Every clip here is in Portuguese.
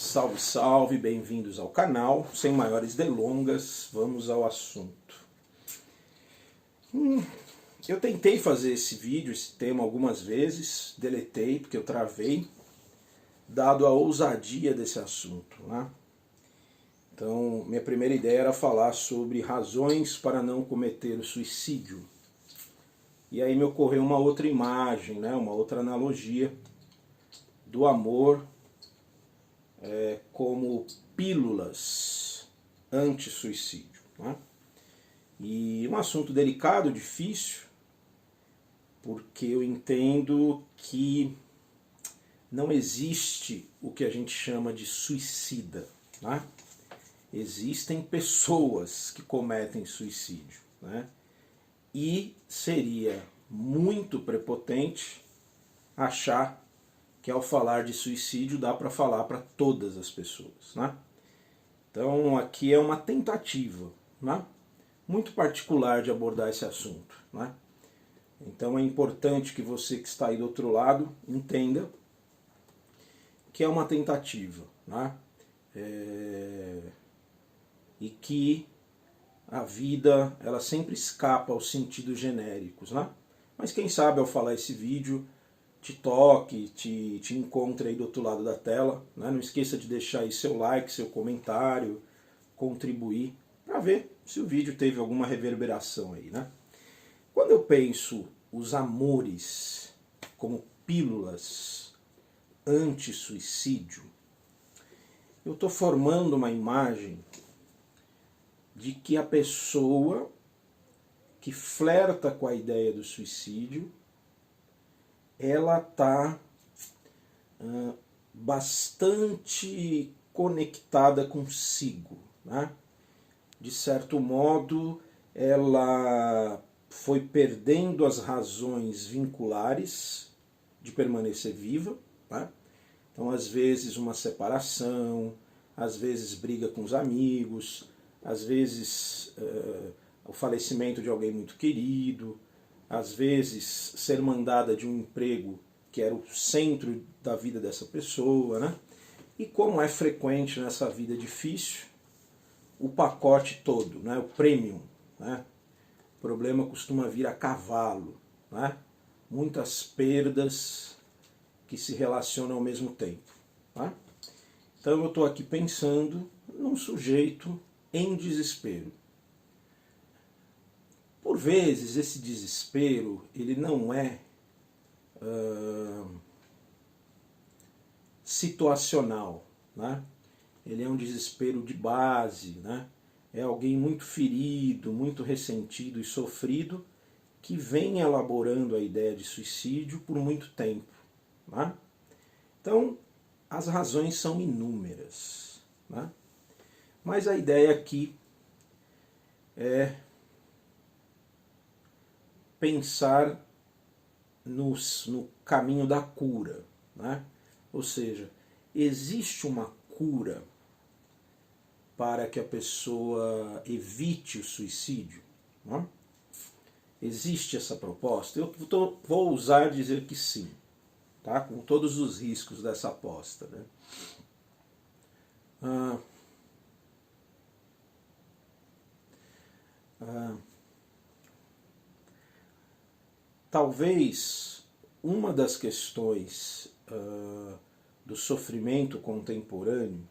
Salve, salve, bem-vindos ao canal. Sem maiores delongas, vamos ao assunto. Eu tentei fazer esse vídeo, esse tema algumas vezes, deletei porque eu travei, dado a ousadia desse assunto, né? Então, minha primeira ideia era falar sobre razões para não cometer o suicídio. E aí me ocorreu uma outra imagem, né? Uma outra analogia do amor como pílulas anti-suicídio, né? E um assunto delicado, difícil, porque eu entendo que não existe o que a gente chama de suicida, né? Existem pessoas que cometem suicídio, né? E seria muito prepotente achar que ao falar de suicídio dá para falar para todas as pessoas, né? Então aqui é uma tentativa, né, muito particular de abordar esse assunto, né? Então é importante que você que está aí do outro lado entenda que é uma tentativa, né? E que a vida ela sempre escapa aos sentidos genéricos, né? Mas quem sabe ao falar esse vídeo te toque, te encontre aí do outro lado da tela, né? Não esqueça de deixar aí seu like, seu comentário, contribuir, para ver se o vídeo teve alguma reverberação aí, né? Quando eu penso os amores como pílulas anti-suicídio, eu estou formando uma imagem de que a pessoa que flerta com a ideia do suicídio ela está bastante conectada consigo, né? De certo modo, ela foi perdendo as razões vinculares de permanecer viva, né? Então, às vezes, uma separação, às vezes, briga com os amigos, às vezes, o falecimento de alguém muito querido, às vezes ser mandada de um emprego que era o centro da vida dessa pessoa, né? E como é frequente nessa vida difícil, o pacote todo, né? O premium, né? O problema costuma vir a cavalo, né? Muitas perdas que se relacionam ao mesmo tempo, né? Então eu estou aqui pensando num sujeito em desespero. Por vezes esse desespero ele não é situacional, né? Ele é um desespero de base, né? É alguém muito ferido, muito ressentido e sofrido que vem elaborando a ideia de suicídio por muito tempo, né? Então as razões são inúmeras, né? Mas a ideia aqui é pensar no caminho da cura, né? Ou seja, existe uma cura para que a pessoa evite o suicídio, né? Existe essa proposta? Eu vou ousar dizer que sim, tá? Com todos os riscos dessa aposta, né? Talvez uma das questões do sofrimento contemporâneo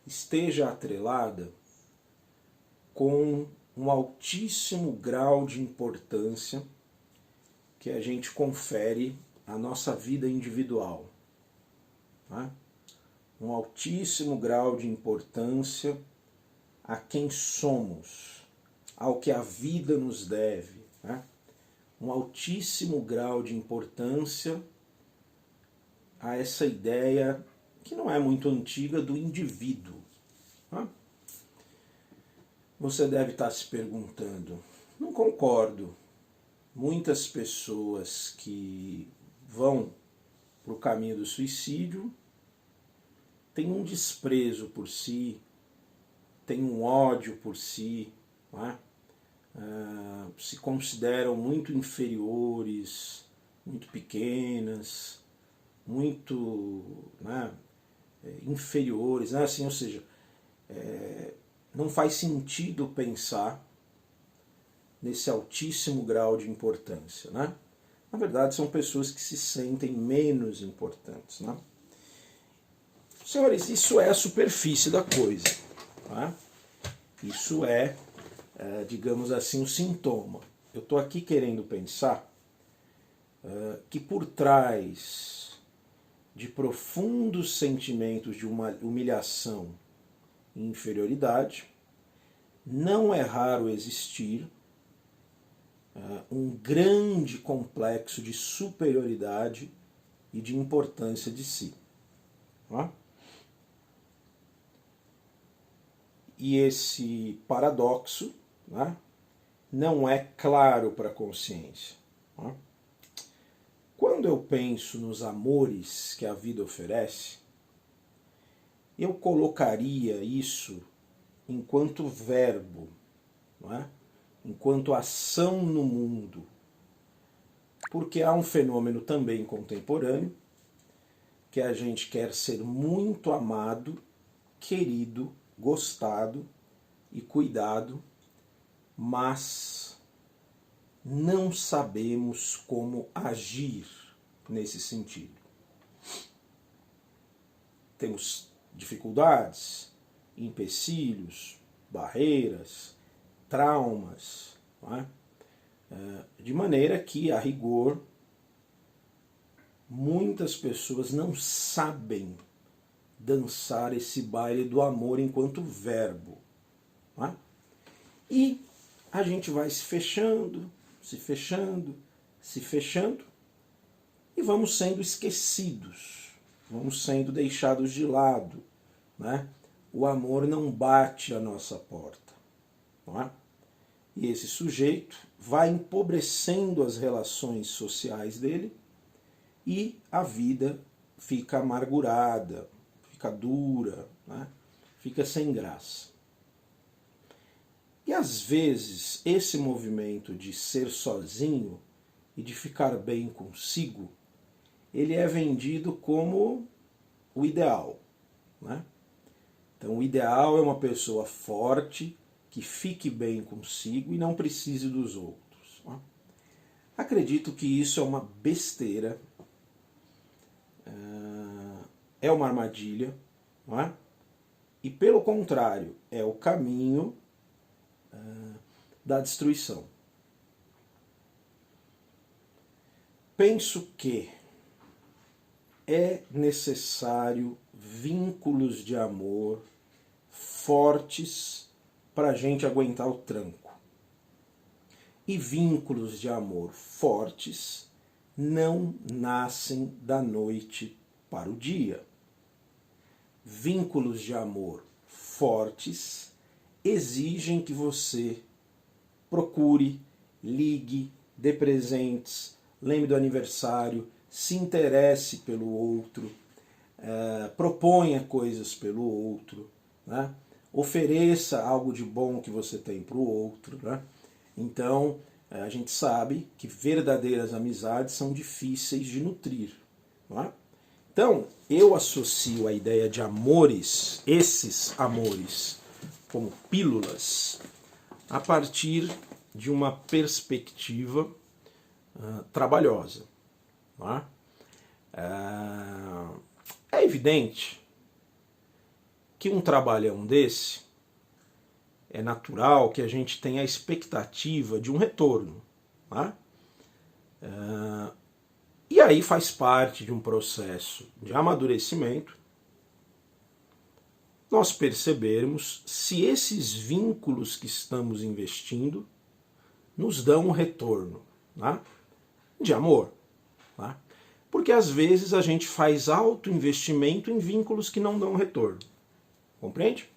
esteja atrelada com um altíssimo grau de importância que a gente confere à nossa vida individual, né? Um altíssimo grau de importância a quem somos, ao que a vida nos deve, né? Um altíssimo grau de importância a essa ideia que não é muito antiga do indivíduo, né? Você deve estar se perguntando, não concordo, muitas pessoas que vão para o caminho do suicídio têm um desprezo por si, têm um ódio por si, né? Se consideram muito inferiores, muito pequenas, muito, né, inferiores, né? Assim, ou seja, não faz sentido pensar nesse altíssimo grau de importância, né? Na verdade, são pessoas que se sentem menos importantes, né? Senhores, isso é a superfície da coisa, tá? Isso é, digamos assim, um sintoma. Eu estou aqui querendo pensar que por trás de profundos sentimentos de uma humilhação e inferioridade, não é raro existir um grande complexo de superioridade e de importância de si. Tá? E esse paradoxo, né, não é claro para a consciência. Tá? Quando eu penso nos amores que a vida oferece, eu colocaria isso enquanto verbo, não é? Enquanto ação no mundo. Porque há um fenômeno também contemporâneo, que a gente quer ser muito amado, querido, gostado e cuidado, mas não sabemos como agir nesse sentido. Temos dificuldades, empecilhos, barreiras, traumas, não é? De maneira que, a rigor, muitas pessoas não sabem dançar esse baile do amor enquanto verbo. Não é? E a gente vai se fechando, se fechando, se fechando, e vamos sendo esquecidos, vamos sendo deixados de lado. Né? O amor não bate à nossa porta. Não é? E esse sujeito vai empobrecendo as relações sociais dele e a vida fica amargurada, fica dura, né? Fica sem graça. E às vezes esse movimento de ser sozinho e de ficar bem consigo, ele é vendido como o ideal. Né? Então o ideal é uma pessoa forte, que fique bem consigo e não precise dos outros. Né? Acredito que isso é uma besteira, é uma armadilha, não é? E pelo contrário, é o caminho da destruição. Penso que é necessário vínculos de amor fortes para a gente aguentar o tranco. E vínculos de amor fortes não nascem da noite para o dia. Vínculos de amor fortes exigem que você procure, ligue, dê presentes, lembre do aniversário, se interesse pelo outro, proponha coisas pelo outro, né? Ofereça algo de bom que você tem para o outro. Né? Então, a gente sabe que verdadeiras amizades são difíceis de nutrir. Não é? Então, eu associo a ideia de amores, esses amores, como pílulas, a partir de uma perspectiva trabalhosa. Não é? É evidente que um trabalhão desse, é natural que a gente tenha a expectativa de um retorno. Né? E aí faz parte de um processo de amadurecimento nós percebermos se esses vínculos que estamos investindo nos dão um retorno, né? De amor. Né? Porque às vezes a gente faz alto investimento em vínculos que não dão retorno. Compreende?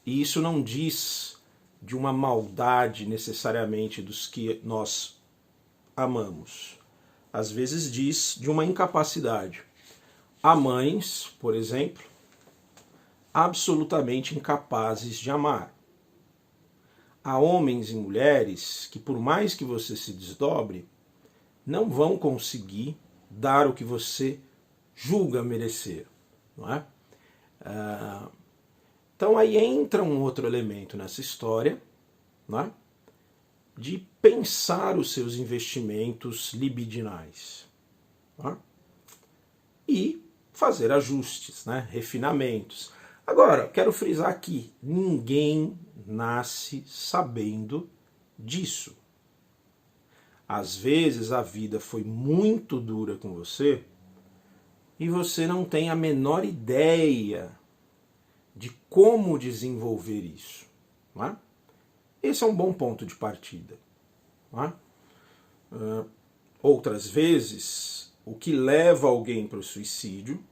E isso não diz de uma maldade necessariamente dos que nós amamos. Às vezes diz de uma incapacidade. Há mães, por exemplo, absolutamente incapazes de amar. Há homens e mulheres que, por mais que você se desdobre, não vão conseguir dar o que você julga merecer. Não é? Então aí entra um outro elemento nessa história, né, de pensar os seus investimentos libidinais, né, e fazer ajustes, né, refinamentos. Agora, quero frisar aqui, ninguém nasce sabendo disso. Às vezes a vida foi muito dura com você e você não tem a menor ideia de como desenvolver isso. Não é? Esse é um bom ponto de partida. Não é? Outras vezes, o que leva alguém para o suicídio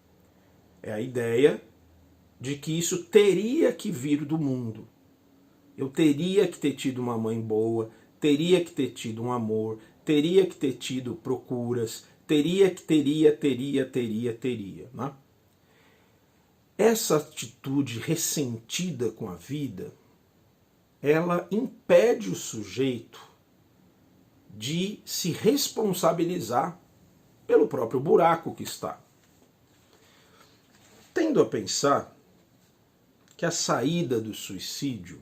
é a ideia de que isso teria que vir do mundo. Eu teria que ter tido uma mãe boa, teria que ter tido um amor, teria que ter tido procuras, teria. Né? Essa atitude ressentida com a vida, ela impede o sujeito de se responsabilizar pelo próprio buraco que está. Tendo a pensar que a saída do suicídio,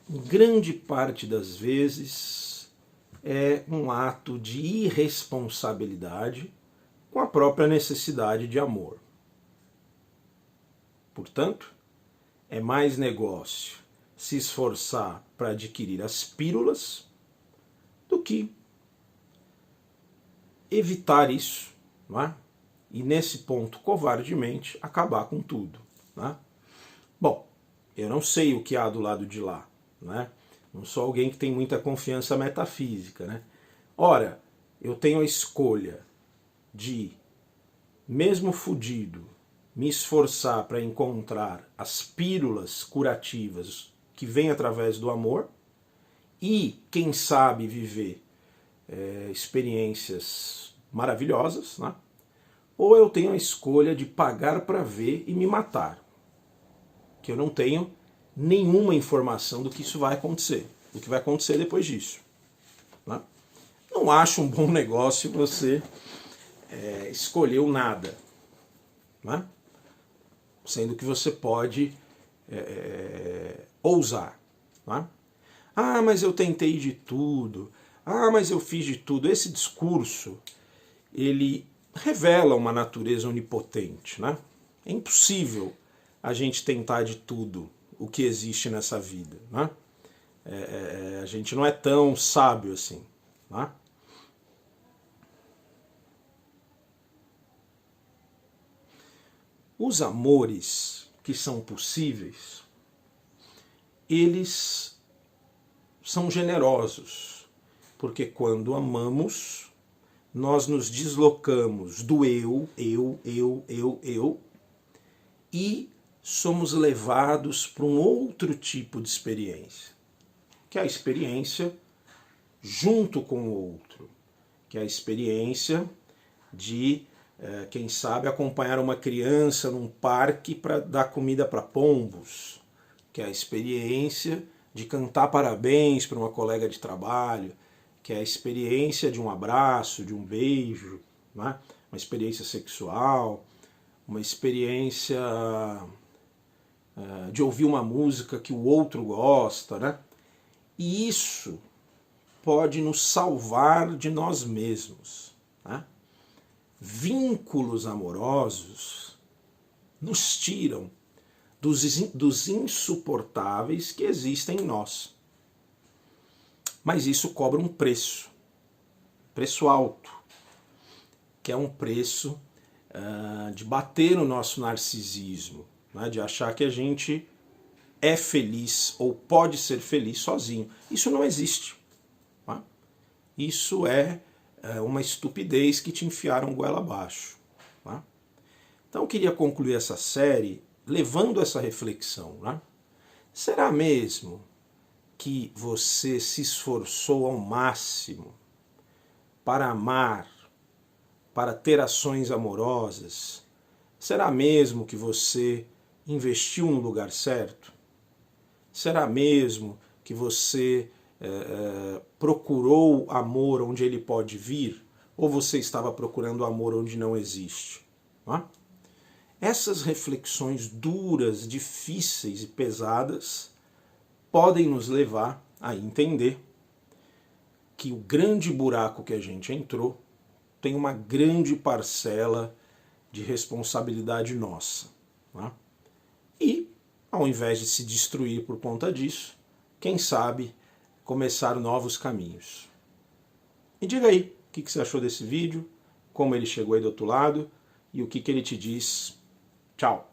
em grande parte das vezes, é um ato de irresponsabilidade com a própria necessidade de amor. Portanto, é mais negócio se esforçar para adquirir as pílulas do que evitar isso, não é? E nesse ponto, covardemente, acabar com tudo. Não é? Bom, eu não sei o que há do lado de lá. Né? Não sou alguém que tem muita confiança metafísica. Né? Ora, eu tenho a escolha de, mesmo fudido, me esforçar para encontrar as pílulas curativas que vêm através do amor e, quem sabe, viver experiências maravilhosas, né? Ou eu tenho a escolha de pagar para ver e me matar, que eu não tenho nenhuma informação do que isso vai acontecer, do que vai acontecer depois disso. Né? Não acho um bom negócio você escolher o nada, né? Sendo que você pode ousar. Né? Ah, mas eu tentei de tudo, ah, mas eu fiz de tudo. Esse discurso, ele revela uma natureza onipotente. Né? É impossível a gente tentar de tudo o que existe nessa vida. Né? A gente não é tão sábio assim. Né? Os amores que são possíveis, eles são generosos, porque quando amamos, nós nos deslocamos do eu, e somos levados para um outro tipo de experiência, que é a experiência junto com o outro, que é a experiência de, quem sabe, acompanhar uma criança num parque para dar comida para pombos, que é a experiência de cantar parabéns para uma colega de trabalho, que é a experiência de um abraço, de um beijo, né? Uma experiência sexual, uma experiência de ouvir uma música que o outro gosta, né? E isso pode nos salvar de nós mesmos. Né? Vínculos amorosos nos tiram dos insuportáveis que existem em nós. Mas isso cobra um preço alto, que é um preço de bater no nosso narcisismo, né? De achar que a gente é feliz ou pode ser feliz sozinho. Isso não existe. Tá? Isso é uma estupidez que te enfiaram goela abaixo. Tá? Então eu queria concluir essa série levando essa reflexão. Né? Será mesmo que você se esforçou ao máximo para amar, para ter ações amorosas? Será mesmo que você investiu no lugar certo? Será mesmo que você procurou amor onde ele pode vir? Ou você estava procurando amor onde não existe? Não é? essas reflexões duras, difíceis e pesadas podem nos levar a entender que o grande buraco que a gente entrou tem uma grande parcela de responsabilidade nossa. Tá? E, ao invés de se destruir por conta disso, quem sabe começar novos caminhos. Me diga aí o que você achou desse vídeo, como ele chegou aí do outro lado e o que ele te diz. Tchau!